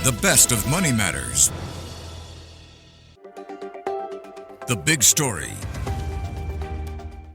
The best of Money Matters. The Big Story.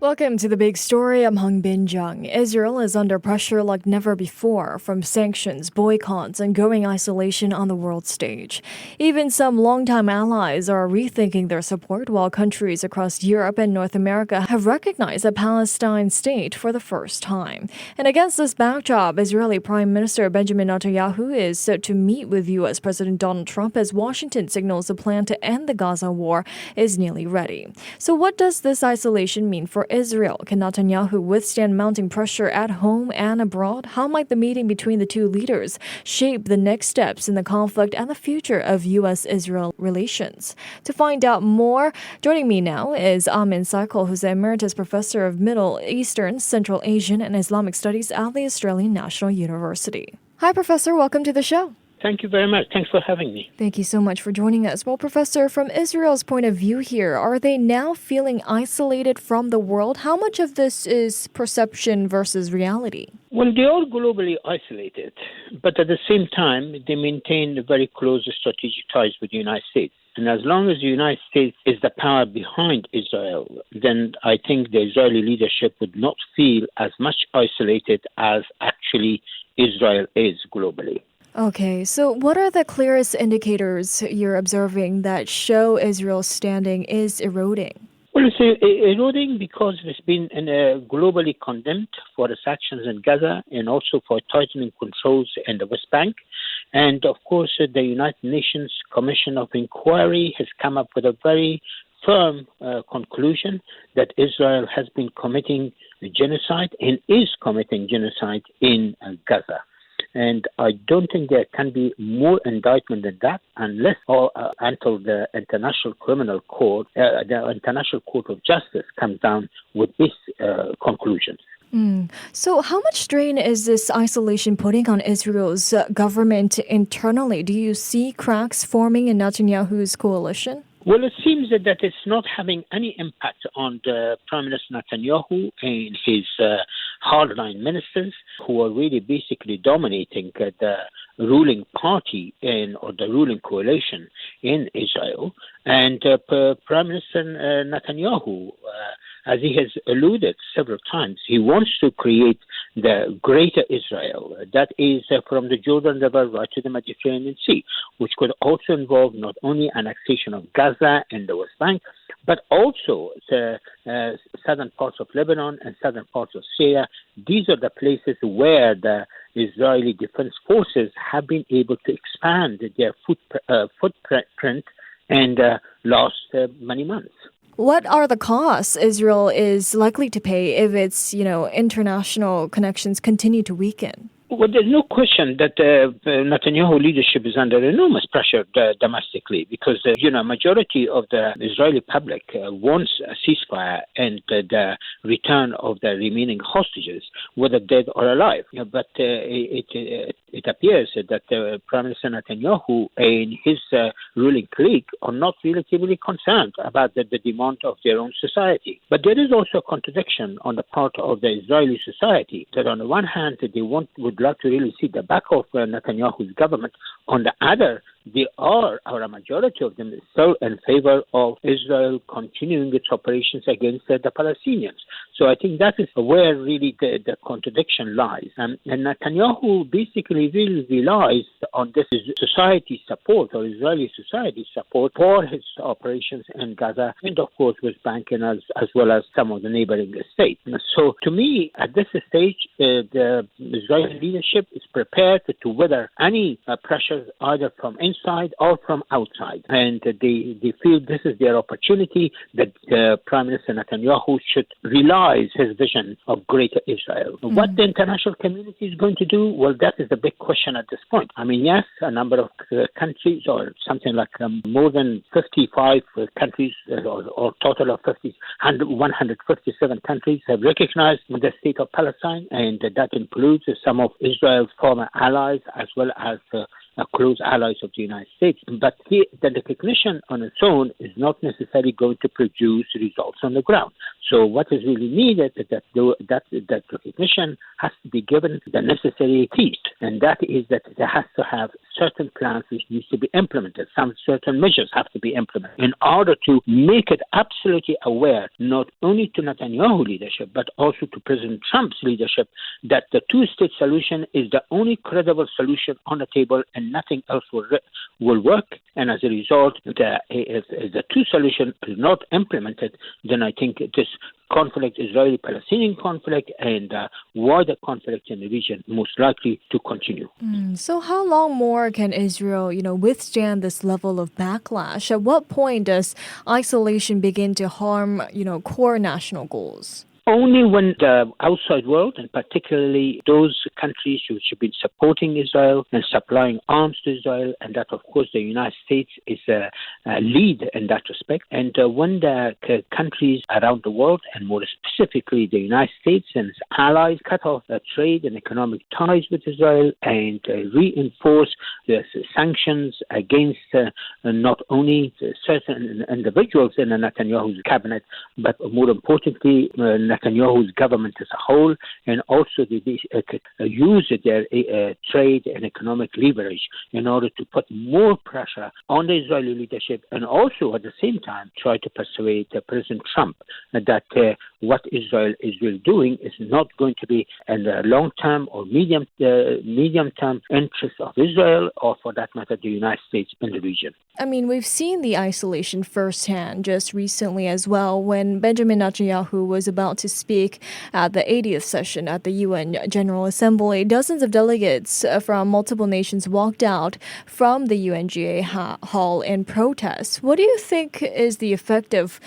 Welcome to The Big Story. I'm Hongbin, Jeong. Israel is under pressure like never before from sanctions, boycotts, and growing isolation on the world stage. Even some longtime allies are rethinking their support, while countries across Europe and North America have recognized a Palestine state for the first time. And against this backdrop, Israeli Prime Minister Benjamin Netanyahu is set to meet with U.S. President Donald Trump as Washington signals the plan to end the Gaza war is nearly ready. So what does this isolation mean for Israel? Can Netanyahu withstand mounting pressure at home and abroad? How might the meeting between the two leaders shape the next steps in the conflict and the future of U.S.-Israel relations? To find out more, joining me now is Amin Saikal, who's the Emeritus Professor of Middle Eastern, Central Asian, and Islamic Studies at the Australian National University. Hi, Professor. Welcome to the show. Thank you very much. Thanks for having me. Thank you so much for joining us. Well, Professor, from Israel's point of view here, are they now feeling isolated from the world? How much of this is perception versus reality? Well, they are globally isolated, but at the same time, they maintain very close strategic ties with the United States. And as long as the United States is the power behind Israel, then I think the Israeli leadership would not feel as much isolated as actually Israel is globally. Okay, so what are the clearest indicators you're observing that show Israel's standing is eroding? Well, it's eroding because it's been globally condemned for its actions in Gaza and also for tightening controls in the West Bank. And, of course, the United Nations Commission of Inquiry has come up with a very firm conclusion that Israel has been committing genocide and is committing genocide in Gaza. And I don't think there can be more indictment than that unless or until the International Criminal Court, the International Court of Justice comes down with its conclusions. So how much strain is this isolation putting on Israel's government internally? Do you see cracks forming in Netanyahu's coalition? Well, it seems that it's not having any impact on the Prime Minister Netanyahu and his hardline ministers, who are really basically dominating the ruling party or the ruling coalition in Israel. And Prime Minister Netanyahu, as he has alluded several times, he wants to create the greater Israel, that is from the Jordan River right to the Mediterranean Sea, which could also involve not only annexation of Gaza and the West Bank, but also the southern parts of Lebanon and southern parts of Syria. These are the places where the Israeli Defense Forces have been able to expand their footprint and last many months. What are the costs Israel is likely to pay if its, international connections continue to weaken? Well, there's no question that the Netanyahu leadership is under enormous pressure domestically because, majority of the Israeli public wants a ceasefire and the return of the remaining hostages, whether dead or alive. But it appears that Prime Minister Netanyahu and his ruling clique are not relatively concerned about the demand of their own society. But there is also a contradiction on the part of the Israeli society that on the one hand, they would like to really see the back of Netanyahu's government. On the other, a majority of them is still in favor of Israel continuing its operations against the Palestinians. So I think that is where really the contradiction lies. And Netanyahu basically really relies on this society support or Israeli society support for his operations in Gaza and, of course, West Bank and as well as some of the neighboring states. So to me, at this stage, the Israeli leadership is prepared to weather any pressures either from inside or from outside. And they feel this is their opportunity, that Prime Minister Netanyahu should realize his vision of greater Israel. What the international community is going to do, well, that is the big question at this point. I mean, yes, a number of countries, or something like more than 55 countries, or total of 157 countries have recognized the state of Palestine, and that includes some of Israel's former allies as well as close allies of the United States. But the recognition on its own is not necessarily going to produce results on the ground. So what is really needed is that recognition has to be given the necessary teeth, and that is that it has to have certain plans which needs to be implemented. Some certain measures have to be implemented in order to make it absolutely aware, not only to Netanyahu leadership, but also to President Trump's leadership, that the two-state solution is the only credible solution on the table and nothing else will work. And as a result, if the two solution is not implemented, then I think this conflict, Israeli-Palestinian conflict, and wider conflict in the region, most likely to continue. So how long more can Israel, withstand this level of backlash? At what point does isolation begin to harm, core national goals? Only when the outside world, and particularly those countries which have been supporting Israel and supplying arms to Israel, and that, of course, the United States is a lead in that respect. And when the countries around the world, and more specifically the United States and its allies, cut off trade and economic ties with Israel and reinforce the sanctions against not only certain individuals in the Netanyahu's cabinet, but more importantly, Netanyahu's government as a whole, and also use their trade and economic leverage in order to put more pressure on the Israeli leadership, and also at the same time try to persuade President Trump that what Israel is really doing is not going to be in the long-term or medium-term interest of Israel, or for that matter, the United States in the region. I mean, we've seen the isolation firsthand just recently as well when Benjamin Netanyahu was about to speak at the 80th session at the UN General Assembly. Dozens of delegates from multiple nations walked out from the UNGA hall in protest. What do you think is the effect of,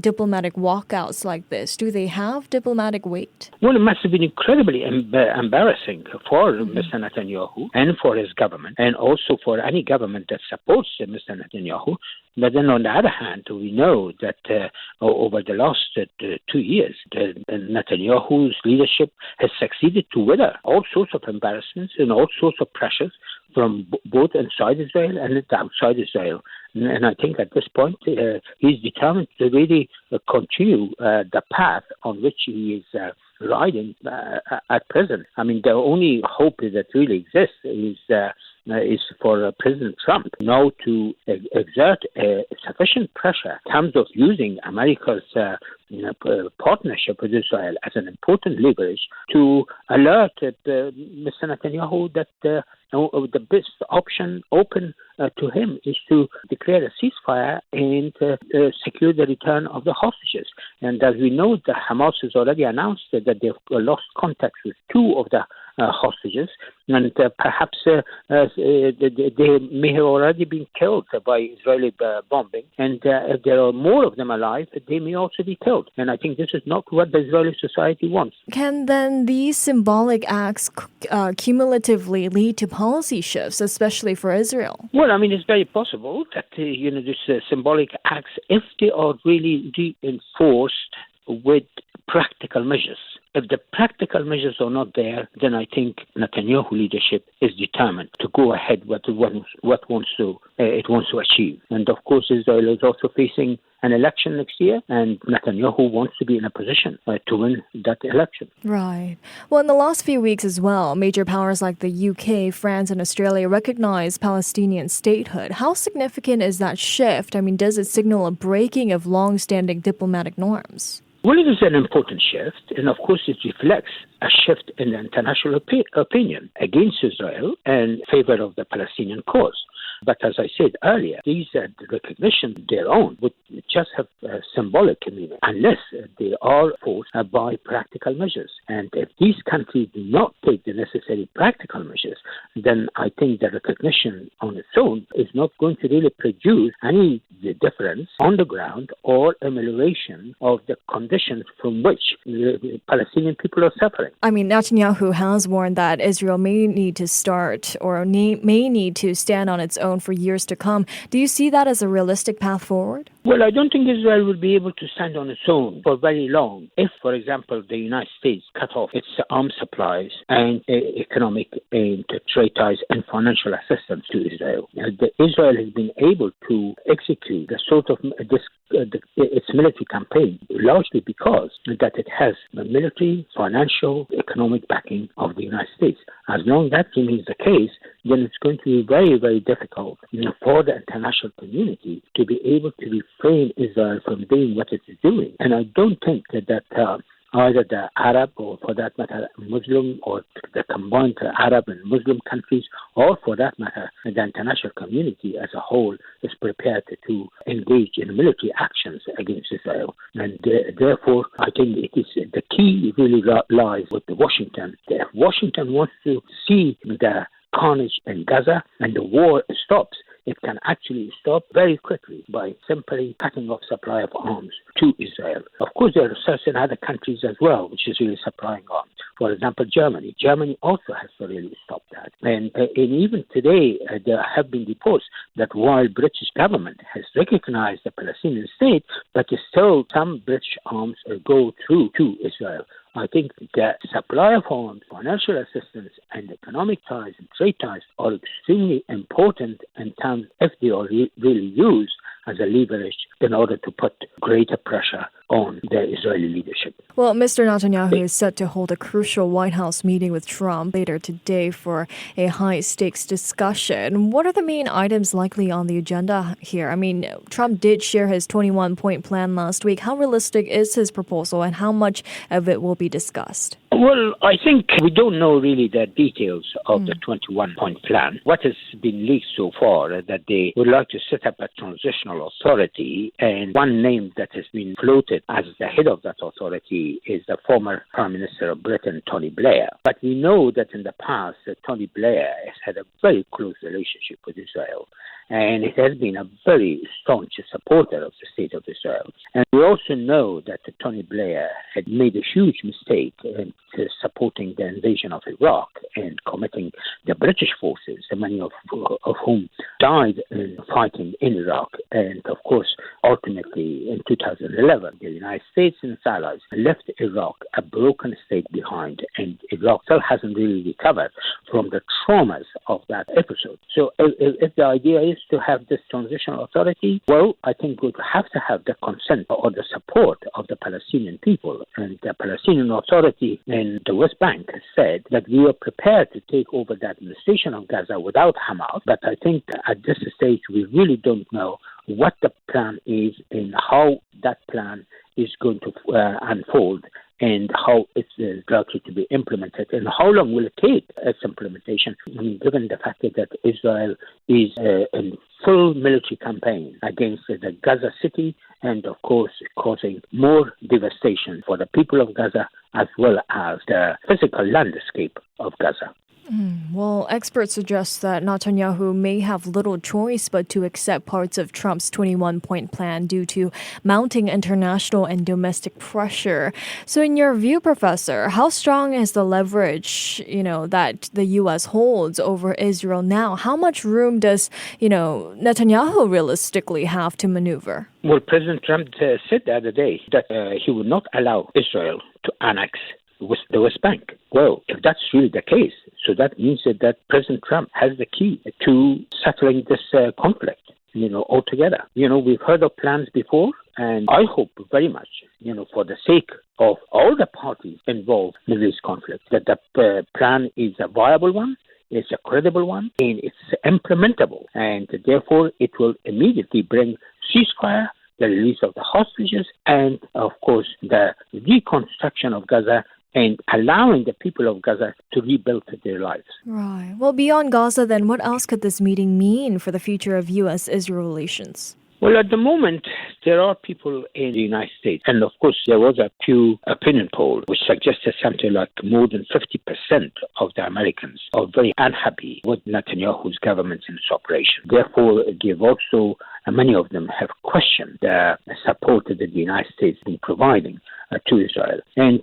diplomatic walkouts like this? Do they have diplomatic weight? Well, it must have been incredibly embarrassing for Mr. Netanyahu and for his government, and also for any government that supports Mr. Netanyahu. But then on the other hand, we know that over the last 2 years, Netanyahu's leadership has succeeded to weather all sorts of embarrassments and all sorts of pressures from both inside Israel and outside Israel. And I think at this point, he's determined to really continue the path on which he is riding at present. I mean, the only hope that really exists is for President Trump now to exert sufficient pressure in terms of using America's partnership with Israel as an important leverage to alert Mr. Netanyahu that the best option open to him is to declare a ceasefire and secure the return of the hostages. And as we know, the Hamas has already announced that they've lost contact with two of the hostages, and perhaps they may have already been killed by Israeli bombing, and if there are more of them alive, they may also be killed. And I think this is not what the Israeli society wants. Can then these symbolic acts cumulatively lead to policy shifts, especially for Israel? Well, I mean, it's very possible that, these symbolic acts, if they are really reinforced with practical measures. If the practical measures are not there, then I think Netanyahu leadership is determined to go ahead with what it wants to achieve. And of course, Israel is also facing an election next year, and Netanyahu wants to be in a position to win that election. Right. Well, in the last few weeks as well, major powers like the UK, France, and Australia recognize Palestinian statehood. How significant is that shift? I mean, does it signal a breaking of long-standing diplomatic norms? Well, it is an important shift, and of course it reflects a shift in the international opinion against Israel in favor of the Palestinian cause. But as I said earlier, these recognition their own would just have symbolic meaning unless they are forced by practical measures. And if these countries do not take the necessary practical measures, then I think the recognition on its own is not going to really produce any difference on the ground or amelioration of the conditions from which the Palestinian people are suffering. I mean, Netanyahu has warned that Israel may need to start or may need to stand on its own for years to come. Do you see that as a realistic path forward? Well, I don't think Israel will be able to stand on its own for very long if, for example, the United States cut off its arms supplies and economic and trade ties and financial assistance to Israel. Israel has been able to execute the sort of its military campaign largely because that it has the military, financial, economic backing of the United States. As long as that remains the case, then it's going to be very, very difficult for the international community to be able to refrain Israel from doing what it is doing. And I don't think that either the Arab or, for that matter, Muslim, or the combined Arab and Muslim countries, or for that matter, the international community as a whole is prepared to engage in military actions against Israel. And therefore, I think it is the key really lies with Washington. If Washington wants to see the carnage in Gaza and the war stops, it can actually stop very quickly by simply cutting off supply of arms to Israel. Of course, there are certain other countries as well which is really supplying arms. For example, Germany. Germany also has to really stop that. And even today, there have been reports that while British government has recognized the Palestinian state, but still some British arms go through to Israel. I think the supply of arms, financial assistance, and economic ties and trade ties are extremely important in terms if they are really used as a leverage in order to put greater pressure on the Israeli leadership. Well, Mr. Netanyahu is set to hold a crucial White House meeting with Trump later today for a high-stakes discussion. What are the main items likely on the agenda here? I mean, Trump did share his 21-point plan last week. How realistic is his proposal, and how much of it will be discussed? Well, I think we don't know really the details of the 21-point plan. What has been leaked so far is that they would like to set up a transitional authority, and one name that has been floated as the head of that authority is the former Prime Minister of Britain, Tony Blair. But we know that in the past, Tony Blair has had a very close relationship with Israel, and it has been a very staunch supporter of the state of Israel. And we also know that Tony Blair had made a huge mistake in supporting the invasion of Iraq and committing the British forces, many of whom died in fighting in Iraq. And of course, ultimately in 2011, the United States and its allies left Iraq a broken state behind, and Iraq still hasn't really recovered from the traumas of that episode. So if the idea is to have this transitional authority, well, I think we would have to have the consent or the support of the Palestinian people. And the Palestinian Authority in the West Bank has said that we are prepared to take over the administration of Gaza without Hamas. But I think at this stage, we really don't know what the plan is and how that plan is going to unfold, and how it's likely to be implemented, and how long will it take its implementation. I mean, given the fact that Israel is in full military campaign against the Gaza city, and of course causing more devastation for the people of Gaza as well as the physical landscape of Gaza. Well, experts suggest that Netanyahu may have little choice but to accept parts of Trump's 21-point plan due to mounting international and domestic pressure. So in your view, Professor, how strong is the leverage, that the U.S. holds over Israel now? How much room does, Netanyahu realistically have to maneuver? Well, President Trump said the other day that he would not allow Israel to annex the West Bank. Well, if that's really the case, so that means that President Trump has the key to settling this conflict, altogether. We've heard of plans before, and I hope very much, for the sake of all the parties involved in this conflict, that the plan is a viable one, it's a credible one, and it's implementable. And therefore, it will immediately bring ceasefire, the release of the hostages, and, of course, the reconstruction of Gaza, and allowing the people of Gaza to rebuild their lives. Right. Well, beyond Gaza, then, what else could this meeting mean for the future of U.S.-Israel relations? Well, at the moment, there are people in the United States, and of course, there was a Pew opinion poll which suggested something like more than 50% of the Americans are very unhappy with Netanyahu's government in this operation. Therefore, many of them have questioned the support that the United States has been providing to Israel. And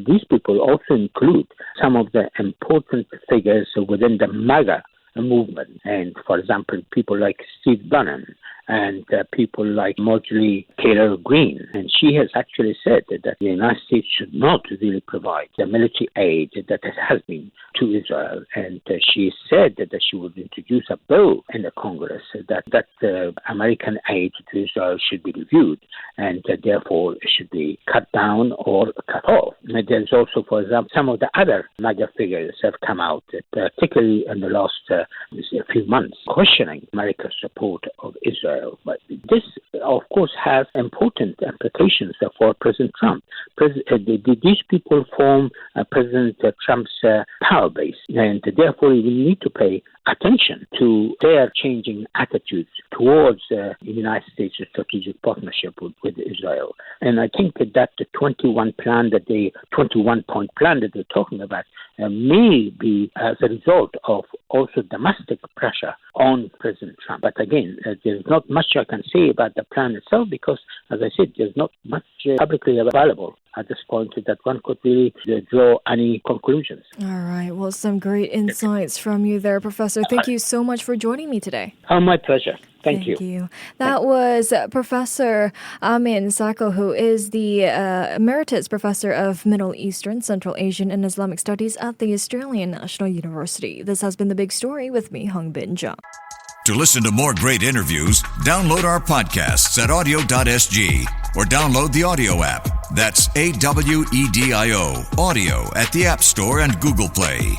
these people also include some of the important figures within the MAGA movement. And, for example, people like Steve Bannon and people like Marjorie Taylor Greene. And she has actually said that the United States should not really provide the military aid that it has been to Israel. And she said that she would introduce a bill in the Congress that American aid to Israel should be reviewed and therefore it should be cut down or cut off. And there's also, for example, some of the other major figures have come out, particularly in the last few months, questioning America's support of Israel. But this, of course, has important implications for President Trump. These people form President Trump's power base, and therefore we need to pay attention to their changing attitudes towards the United States' strategic partnership with Israel. And I think that the 21-point plan that they're talking about may be as a result of also domestic pressure on President Trump. But again, there's not much I can say about the plan itself because, as I said, there's not much publicly available at this point that one could really draw any conclusions. All right. Well, some great insights from you there, Professor. Thank you so much for joining me today. Oh, my pleasure. Thank you. That was Professor Amin Saikal, who is the Emeritus Professor of Middle Eastern, Central Asian and Islamic Studies at the Australian National University. This has been The Big Story with me, Hongbin, Jeong. To listen to more great interviews, download our podcasts at audio.sg or download the audio app. That's AWEDIO, audio at the App Store and Google Play.